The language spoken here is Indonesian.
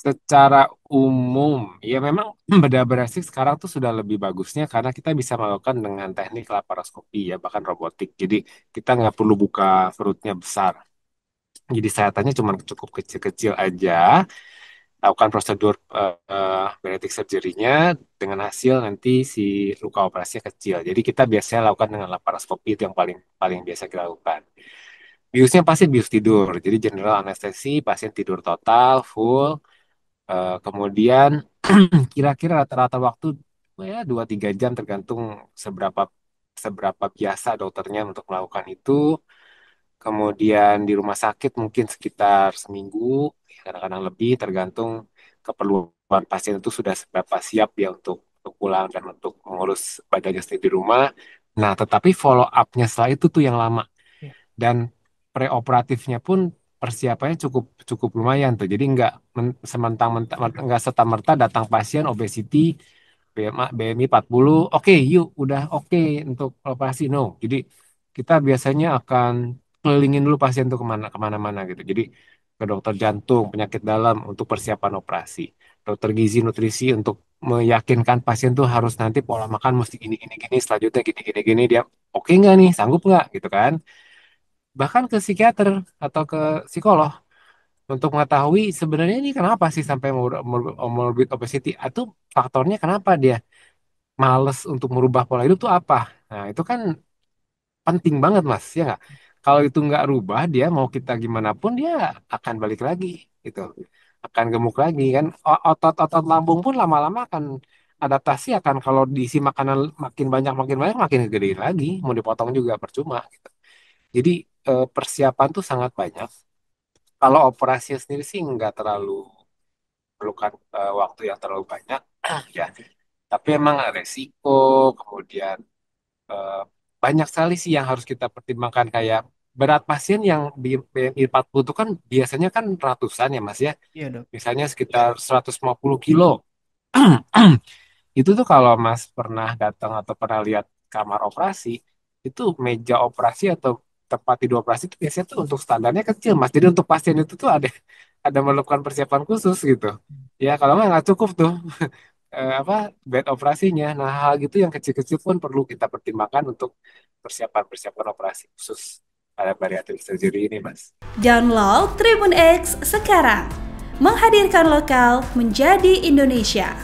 Secara umum, ya memang bedah bariatric sekarang tuh sudah lebih bagusnya karena kita bisa melakukan dengan teknik laparoskopi ya, bahkan robotik. Jadi kita nggak perlu buka perutnya besar. Jadi sayatannya cuma cukup kecil-kecil aja. Lakukan prosedur bariatric surgery-nya dengan hasil nanti si luka operasinya kecil. Jadi kita biasanya lakukan dengan laparoskopi itu yang paling paling biasa kita lakukan. Biusnya pasti bius tidur. Jadi general anestesi, pasien tidur total, full. Kemudian kira-kira rata-rata waktu ya 2-3 jam tergantung seberapa seberapa biasa dokternya untuk melakukan itu. Kemudian di rumah sakit mungkin sekitar seminggu, kadang-kadang lebih tergantung keperluan pasien itu sudah seberapa siap ya untuk pulang dan untuk mengurus badannya sendiri di rumah. Nah, tetapi follow up-nya setelah itu tuh yang lama Ya. dan preoperatifnya pun persiapannya cukup cukup lumayan tuh. Jadi sementang-mentang nggak serta-merta datang pasien obesity BMI 40, oke yuk udah oke untuk operasi no. Jadi kita biasanya akan kelilingin dulu pasien tuh kemana-mana gitu. Jadi ke dokter jantung, penyakit dalam untuk persiapan operasi, dokter gizi nutrisi untuk meyakinkan pasien tuh harus nanti pola makan mesti gini gini gini, selanjutnya gini gini gini dia oke nggak nih, sanggup nggak gitu kan. Bahkan ke psikiater atau ke psikolog untuk mengetahui sebenarnya ini kenapa sih sampai morbid obesity atau faktornya kenapa dia males untuk merubah pola hidup tuh apa. Nah itu kan penting banget mas ya nggak, kalau itu nggak rubah dia mau kita gimana pun dia akan balik lagi gitu, akan gemuk lagi kan. Otot-otot lambung pun lama-lama akan adaptasi, akan kalau diisi makanan makin banyak makin gede lagi, mau dipotong juga percuma gitu. Jadi persiapan tuh sangat banyak. Kalau operasi sendiri sih nggak terlalu perlukan waktu yang terlalu banyak ya. Tapi emang resiko, kemudian eh, banyak sekali sih yang harus kita pertimbangkan kayak berat pasien yang BMI 40 itu kan biasanya kan ratusan ya Mas ya. Iya dok. Misalnya sekitar 150 kilo. Itu tuh kalau Mas pernah datang atau pernah lihat kamar operasi, itu meja operasi atau tempat tidur operasi itu biasanya tuh untuk standarnya kecil Mas. Jadi untuk pasien itu tuh ada memerlukan persiapan khusus gitu. Ya kalau nggak cukup tuh apa bed operasinya. Nah hal gitu yang kecil-kecil pun perlu kita pertimbangkan untuk persiapan-persiapan operasi khusus pada bariatric surgery ini Mas. Download Tribun X sekarang. Menghadirkan lokal menjadi Indonesia.